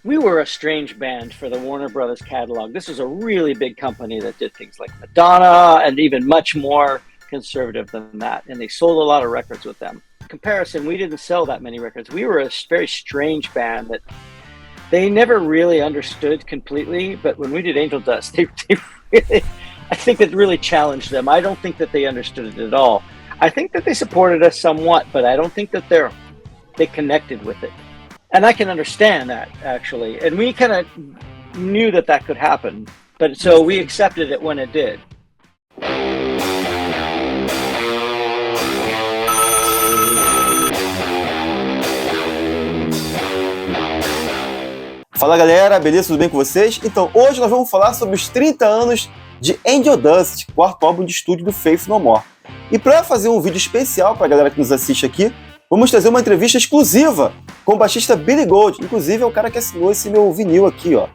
we were a strange band for the Warner Brothers catalog. This was a really big company that did things like Madonna and even much more conservative than that. And they sold a lot of records with them. In comparison, we didn't sell that many records. We were a very strange band that they never really understood completely. But when we did Angel Dust, they really, I think it really challenged them. I don't think that they understood it at all. I think that they supported us somewhat, but I don't think that they connected with it. And I can understand that, actually. And we kind of knew that that could happen. But so we accepted it when it did. Fala galera, beleza? Tudo bem com vocês? Então, hoje nós vamos falar sobre os 30 anos de Angel Dust, quarto álbum de estúdio do Faith No More. E para fazer um vídeo especial para a galera que nos assiste aqui, vamos trazer uma entrevista exclusiva com o baixista Billy Gould. Inclusive é o cara que assinou esse meu vinil aqui, ó.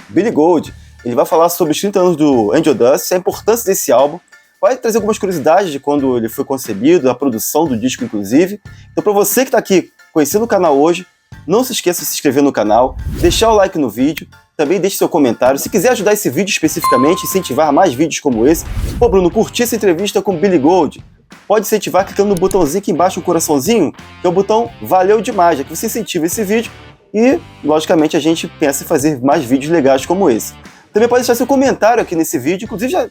Billy Gould. Ele vai falar sobre os 30 anos do Angel Dust, a importância desse álbum. Vai trazer algumas curiosidades de quando ele foi concebido, a produção do disco, inclusive. Então, para você que está aqui conhecendo o canal hoje, não se esqueça de se inscrever no canal, deixar o like no vídeo, também deixe seu comentário. Se quiser ajudar esse vídeo especificamente, incentivar mais vídeos como esse, pô Bruno, curti essa entrevista com Billy Gould, pode incentivar clicando no botãozinho aqui embaixo, o coraçãozinho, que é o botão valeu demais, já que você incentiva esse vídeo e, logicamente, a gente pensa em fazer mais vídeos legais como esse. Também pode deixar seu comentário aqui nesse vídeo, inclusive já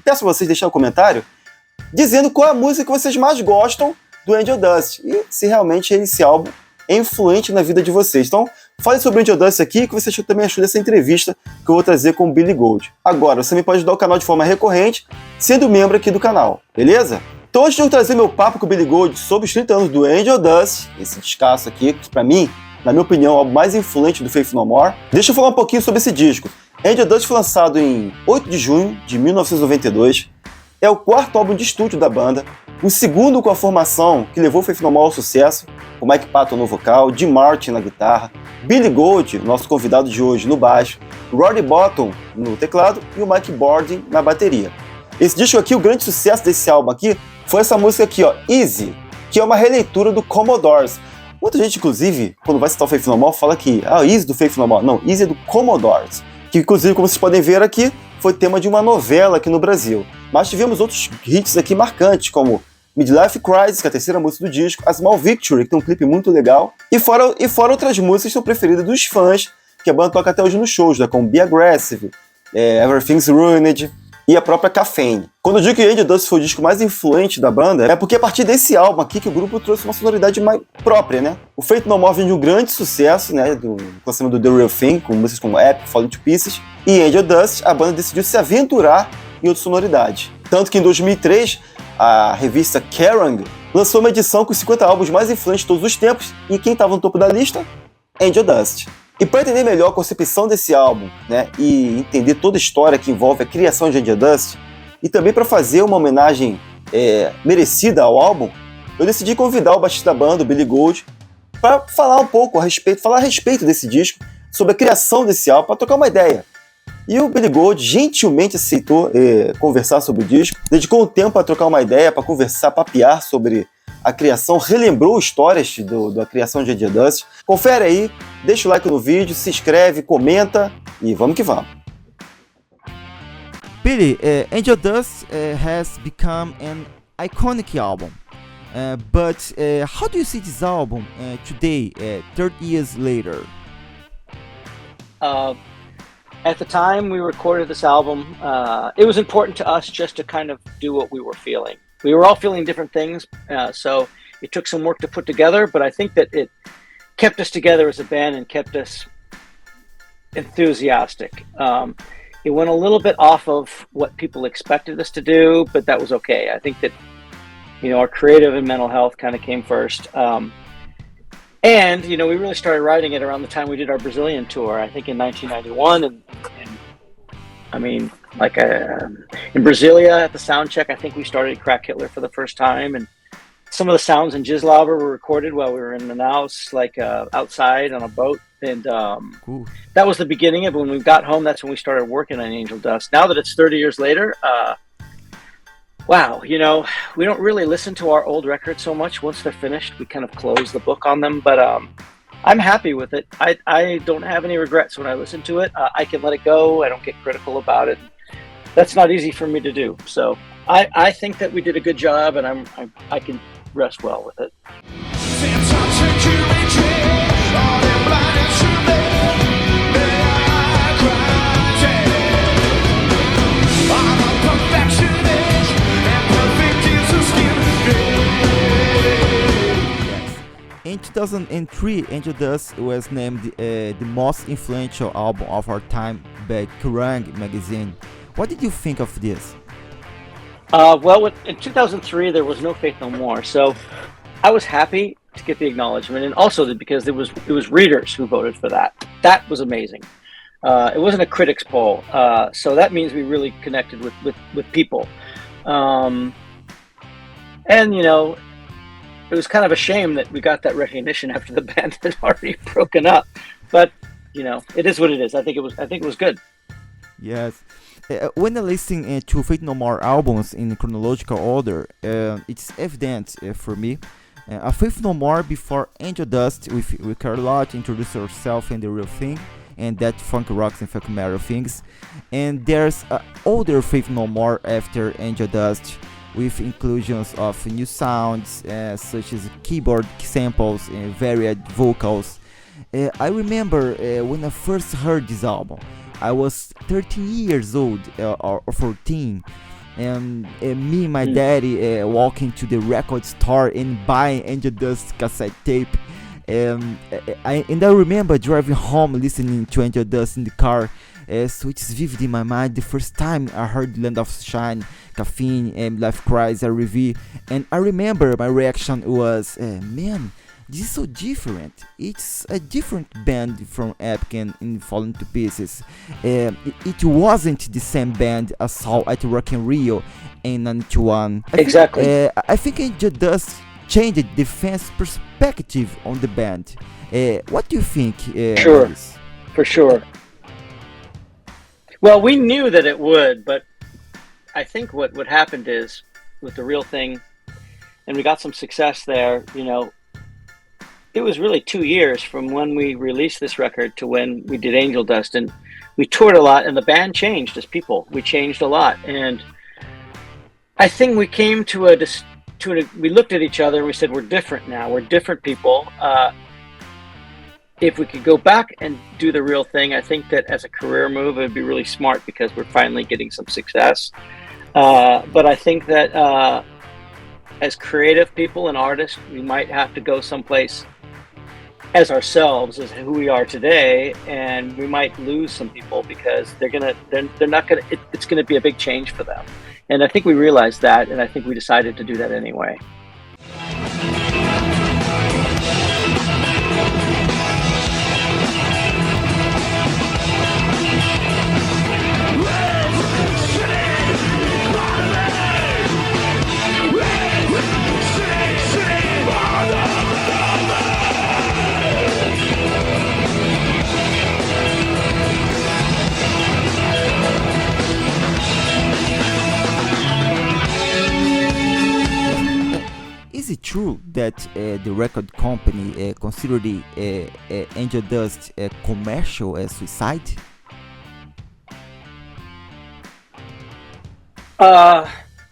peço a vocês deixar um comentário dizendo qual é a música que vocês mais gostam do Angel Dust e se realmente esse álbum é influente na vida de vocês. Então, fale sobre o Angel Dust aqui, que você também achou dessa entrevista que eu vou trazer com o Billy Gould. Agora, você também pode ajudar o canal de forma recorrente, sendo membro aqui do canal, beleza? Então, hoje eu vou trazer meu papo com o Billy Gould sobre os 30 anos do Angel Dust, esse descasso aqui, que pra mim, na minha opinião, é o mais influente do Faith No More. Deixa eu falar um pouquinho sobre esse disco. Angel Dust foi lançado em 8 de junho de 1992, é o quarto álbum de estúdio da banda, o segundo com a formação que levou o Faith No More ao sucesso, com Mike Patton no vocal, Jim Martin na guitarra, Billy Gould, nosso convidado de hoje, no baixo, Roddy Bottum no teclado e o Mike Bordin na bateria. Esse disco aqui, o grande sucesso desse álbum aqui, foi essa música aqui, ó, Easy, que é uma releitura do Commodores. Muita gente, inclusive, quando vai citar o Faith No More, fala que Easy do Faith No More. Não, Easy é do Commodores, que inclusive, como vocês podem ver aqui, foi tema de uma novela aqui no Brasil. Mas tivemos outros hits aqui marcantes, como Midlife Crisis, que é a terceira música do disco, A Small Victory, que tem um clipe muito legal, e fora outras músicas que são preferidas dos fãs, que a banda toca até hoje nos shows, né, como Be Aggressive, Everything's Ruined e a própria Caffeine. Quando eu digo que Angel Dust foi o disco mais influente da banda, é porque a partir desse álbum aqui que o grupo trouxe uma sonoridade mais própria, né? O Faith No More vem de um grande sucesso, né, do lançamento do The Real Thing, com músicas como Epic, Falling to Pieces, e Angel Dust, a banda decidiu se aventurar em outra sonoridade. Tanto que em 2003, a revista Kerrang lançou uma edição com os 50 álbuns mais influentes de todos os tempos, e quem estava no topo da lista? Angel Dust. E para entender melhor a concepção desse álbum, né, e entender toda a história que envolve a criação de Angel Dust, e também para fazer uma homenagem merecida ao álbum, eu decidi convidar o baixista da banda, o Billy Gould, para falar um pouco falar a respeito desse disco, sobre a criação desse álbum, para trocar uma ideia. E o Billy Gould gentilmente aceitou conversar sobre o disco, dedicou um tempo para trocar uma ideia, para conversar, papear sobre a criação, relembrou histórias da criação de Angel Dust. Confere aí, deixa o like no vídeo, se inscreve, comenta e vamos que vamos. Billy, Angel Dust has become an iconic album. But how do you see this album today, 30 years later? At the time we recorded this album, it was important to us just to kind of do what we were feeling. We were all feeling different things, so it took some work to put together, but I think that it kept us together as a band and kept us enthusiastic. It went a little bit off of what people expected us to do, but that was okay. I think that, our creative and mental health kind of came first. And, we really started writing it around the time we did our Brazilian tour, I think in 1991. And I mean, like in Brasilia at the sound check, I think we started Crack Hitler for the first time. And some of the sounds in Jislauber were recorded while we were in Manaus, like outside on a boat. And that was the beginning of when we got home. That's when we started working on Angel Dust. Now that it's 30 years later, wow, we don't really listen to our old records so much. Once they're finished, we kind of close the book on them. But I'm happy with it. I don't have any regrets when I listen to it. I can let it go. I don't get critical about it. That's not easy for me to do. So I think that we did a good job, and I can rest well with it. In 2003, Angel Dust was named the most influential album of our time by Kerrang! Magazine. What did you think of this? Well, in 2003, there was no Faith No More, so I was happy to get the acknowledgement, and also because it was readers who voted for that. That was amazing. It wasn't a critics poll, so that means we really connected with people. And you know, it was kind of a shame that we got that recognition after the band had already broken up. But you know, it is what it is. I think it was good. Yes. When I listen to Faith No More albums in chronological order, it's evident for me. Faith No More before Angel Dust with Carlotte introduced herself in The Real Thing, and that funk rocks and funk metal things. And there's older Faith No More after Angel Dust, with inclusions of new sounds such as keyboard samples and varied vocals. I remember when I first heard this album, I was 13 years old or 14, and me and my daddy walking to the record store and buying Angel Dust cassette tape. I remember driving home listening to Angel Dust in the car. So it's vivid in my mind the first time I heard Land of Shine, Caffeine, and Life Cries, RV, and I remember my reaction was, man, this is so different. It's a different band from Epic and Falling to Pieces. It wasn't the same band I saw at Rock in Rio in 91. Exactly. I think Angel Dust changed the fans' perspective on the band. What do you think? Sure, for sure. Well, we knew that it would, but I think what happened is with The Real Thing, and we got some success there, you know, it was really 2 years from when we released this record to when we did Angel Dust, and we toured a lot, and the band changed as people. We changed a lot, and I think we came to we looked at each other and we said, we're different now. We're different people. If we could go back and do The Real Thing, I think that as a career move, it would be really smart because we're finally getting some success. But I think that as creative people and artists, we might have to go someplace as ourselves, as who we are today, and we might lose some people because it's gonna be a big change for them. And I think we realized that, and I think we decided to do that anyway. Is it true that the record company considered Angel Dust commercial as suicide?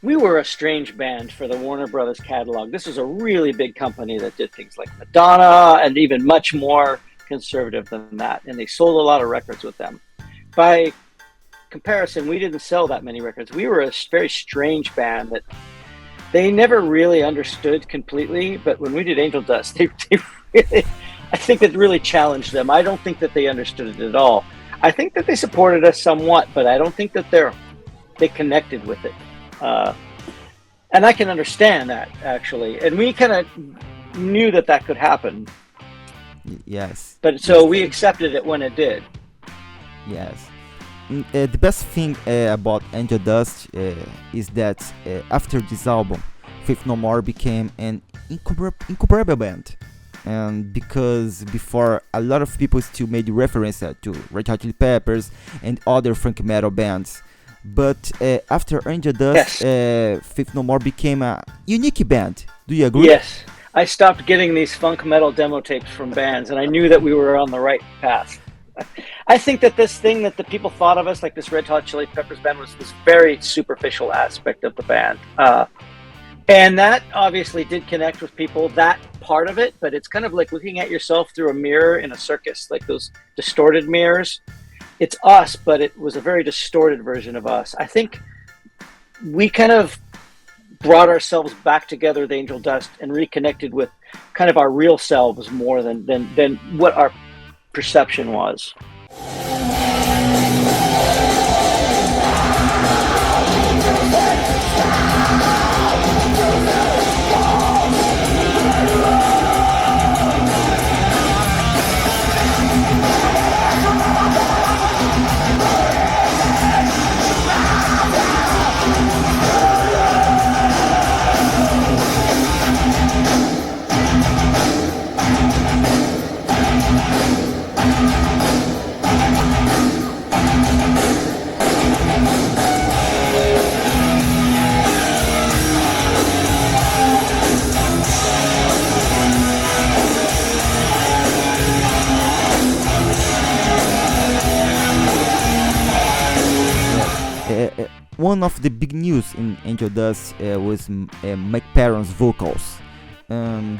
We were a strange band for the Warner Brothers catalog. This was a really big company that did things like Madonna and even much more conservative than that. And they sold a lot of records with them. By comparison, we didn't sell that many records. We were a very strange band that they never really understood completely, but when we did Angel Dust, they really, I think it really challenged them. I don't think that they understood it at all. I think that they supported us somewhat, but I don't think that they connected with it. And I can understand that, actually. And we kind of knew that could happen. Yes. But so we accepted it when it did. Yes. The best thing about Angel Dust is that after this album, Faith No More became an incomparable band. And because before, a lot of people still made reference to Red Hot Chili Peppers and other funk metal bands. But after Angel Dust, Yes. Faith No More became a unique band. Do you agree? Yes, I stopped getting these funk metal demo tapes from bands, and I knew that we were on the right path. I think that this thing that the people thought of us, like this Red Hot Chili Peppers band, was this very superficial aspect of the band. And that obviously did connect with people, that part of it, but it's kind of like looking at yourself through a mirror in a circus, like those distorted mirrors. It's us, but it was a very distorted version of us. I think we kind of brought ourselves back together with Angel Dust and reconnected with kind of our real selves more than what our perception was. One of the big news in Angel Dust was Mike Perron's vocals,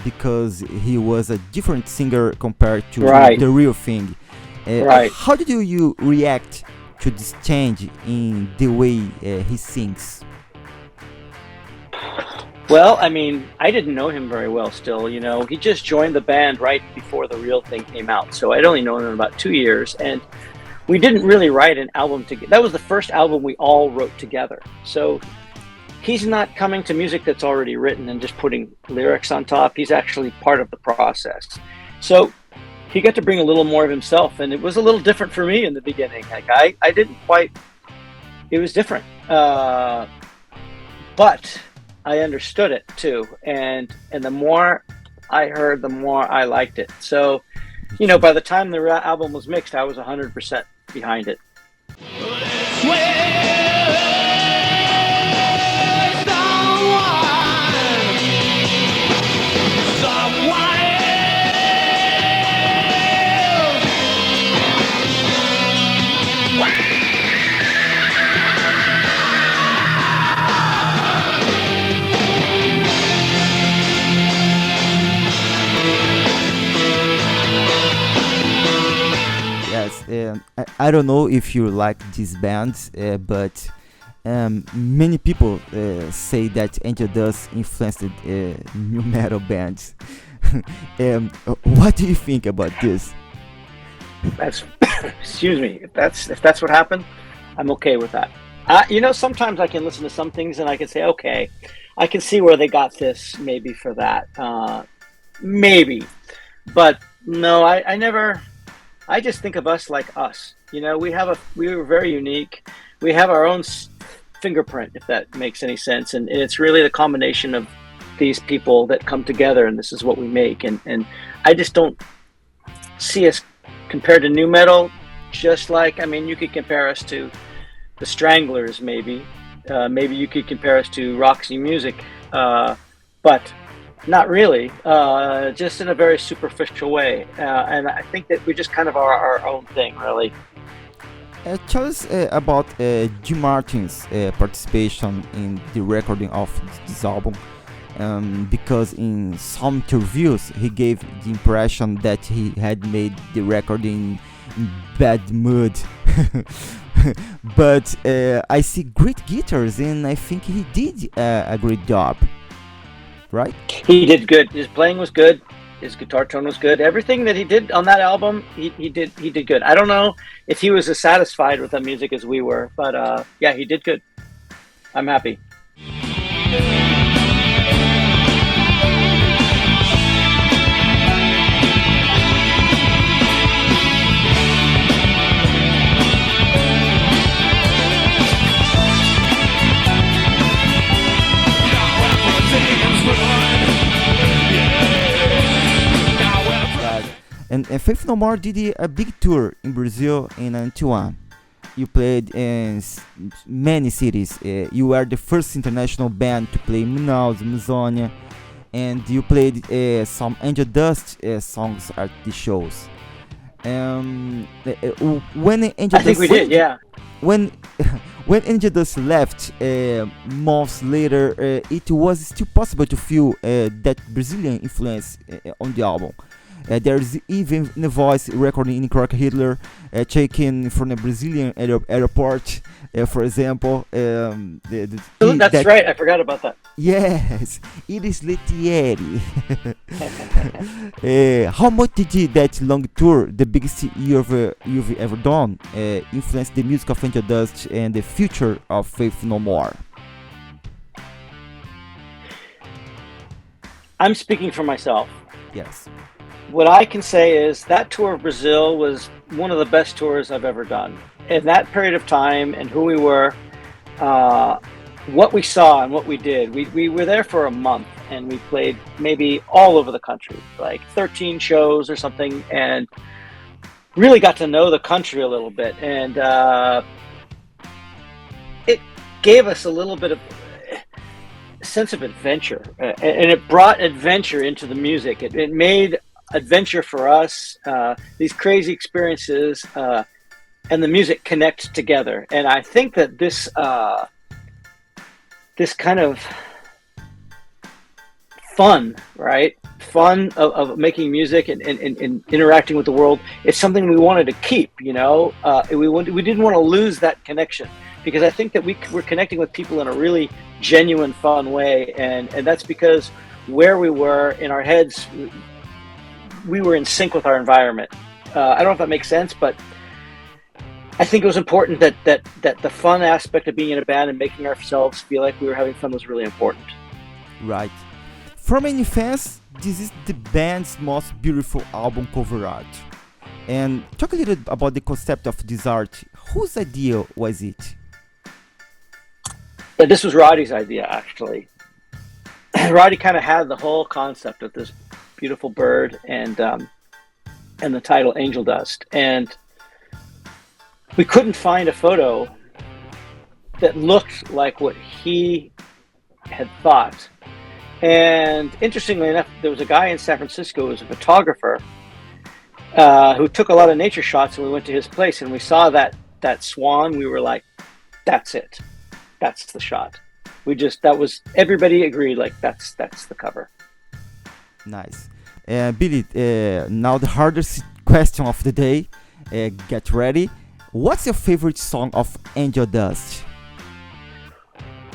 because he was a different singer compared to the real thing. How did you react to this change in the way he sings? Well, I mean, I didn't know him very well still, you know. He just joined the band right before The Real Thing came out, so I'd only known him about 2 years, and we didn't really write an album together. That was the first album we all wrote together. So he's not coming to music that's already written and just putting lyrics on top. He's actually part of the process. So he got to bring a little more of himself, and it was a little different for me in the beginning. Like I didn't quite, it was different. But I understood it too. And the more I heard, the more I liked it. So, you know, by the time the album was mixed, I was 100% behind it. I don't know if you like these bands, but many people say that Angel Dust influenced new metal bands. What do you think about this? That's excuse me. If that's what happened, I'm okay with that. You know, sometimes I can listen to some things and I can say, okay, I can see where they got this, maybe for that, maybe, but no, I never. I just think of us like us. You know, we were very unique. We have our own fingerprint, if that makes any sense. And it's really the combination of these people that come together, and this is what we make. And I just don't see us compared to new metal. Just like, I mean, you could compare us to the Stranglers, maybe. Maybe you could compare us to Roxy Music, but not really, just in a very superficial way. And I think that we just kind of are our own thing, really. Tell us about Jim Martin's participation in the recording of this album, because in some interviews he gave the impression that he had made the recording in bad mood. But I see great guitars, and I think he did a great job. Right? He did good. His playing was good. His guitar tone was good. Everything that he did on that album, he did good. I don't know if he was as satisfied with the music as we were, but yeah, he did good. I'm happy. And Faith No More did a big tour in Brazil in 91. You played in many cities. You were the first international band to play Manaus, Amazonia. and you played some Angel Dust songs at the shows. When Angel I think Dust we did, yeah. when when Angel Dust left months later, it was still possible to feel that Brazilian influence on the album. There's even a voice recording in Crocker Hitler, taken from a Brazilian airport, for example. That's right, I forgot about that. Yes, it is Lettieri. How much did that long tour, the biggest you've ever done, influence the music of Angel Dust and the future of Faith No More? I'm speaking for myself. Yes. What I can say is that tour of Brazil was one of the best tours I've ever done. In that period of time and who we were, what we saw and what we did, we were there for a month and we played maybe all over the country, like 13 shows or something, and really got to know the country a little bit. And it gave us a little bit of sense of adventure, and it brought adventure into the music. It made adventure for us, these crazy experiences, and the music connect together. And I think that this kind of fun, right? Fun of making music and interacting with the world, it's something we wanted to keep, you know? We didn't want to lose that connection, because I think that we're connecting with people in a really genuine, fun way. And that's because where we were in our heads, we were in sync with our environment. I don't know if that makes sense, but I think it was important that the fun aspect of being in a band and making ourselves feel like we were having fun was really important. Right. For many fans, this is the band's most beautiful album cover art. And talk a little about the concept of this art. Whose idea was it? This was Roddy's idea, actually. Roddy kind of had the whole concept of this beautiful bird and the title Angel Dust, and we couldn't find a photo that looked like what he had thought. And interestingly enough, there was a guy in San Francisco who was a photographer who took a lot of nature shots, and we went to his place and we saw that swan. We were like, that's it, that's the shot. Everybody agreed, like that's the cover. Nice. Billy, now the hardest question of the day. Get ready. What's your favorite song of Angel Dust?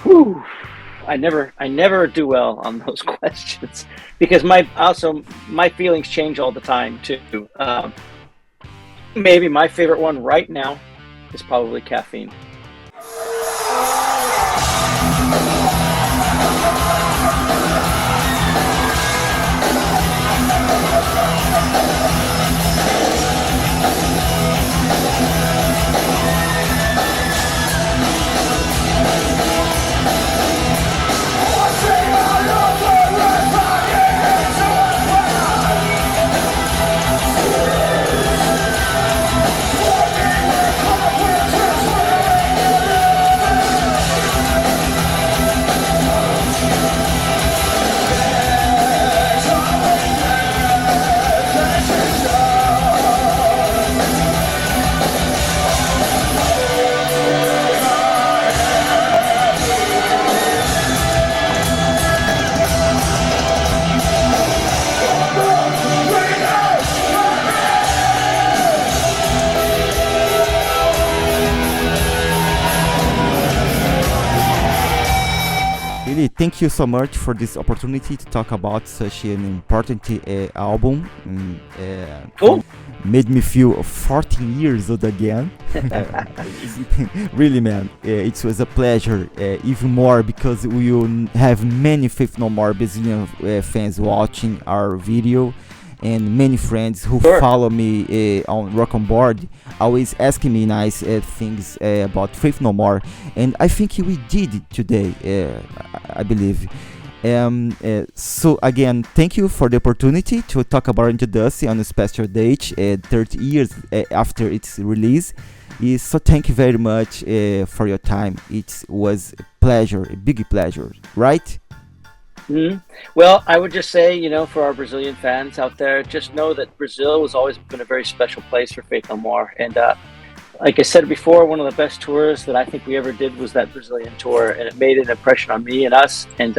Whew. I never do well on those questions, because my feelings change all the time too. Maybe my favorite one right now is probably Caffeine. Really, thank you so much for this opportunity to talk about such an important album. Cool. Made me feel 14 years old again. Really, man, it was a pleasure. Even more because we will have many Faith No More Brazilian fans watching our video, and many friends who follow me on Rock on Board always asking me nice things about Faith No More, and I think we did it today, I believe. So again, thank you for the opportunity to talk about Angel Dust on a special date, 30 years after its release. So thank you very much for your time. It was a pleasure, a big pleasure, right? Mhm. Well, I would just say, for our Brazilian fans out there, just know that Brazil has always been a very special place for Faith No More. And like I said before, one of the best tours that I think we ever did was that Brazilian tour, and it made an impression on me and us. And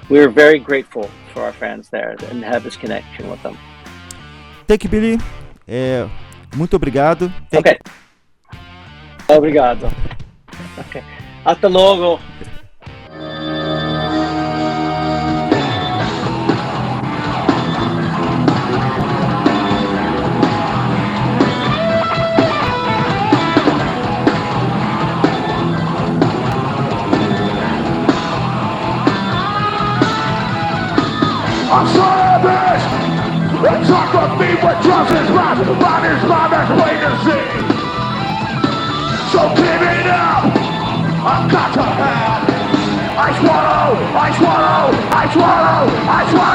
we're very grateful for our fans there and have this connection with them. Thank you, Billy. Muito obrigado. Thank Okay. Obrigado. Okay. Hasta logo. I'm savage! They talk of me with drums and rhymes. Mine is my best way to see. So give it up! I've got to have. I swallow, I swallow, I swallow, I swallow.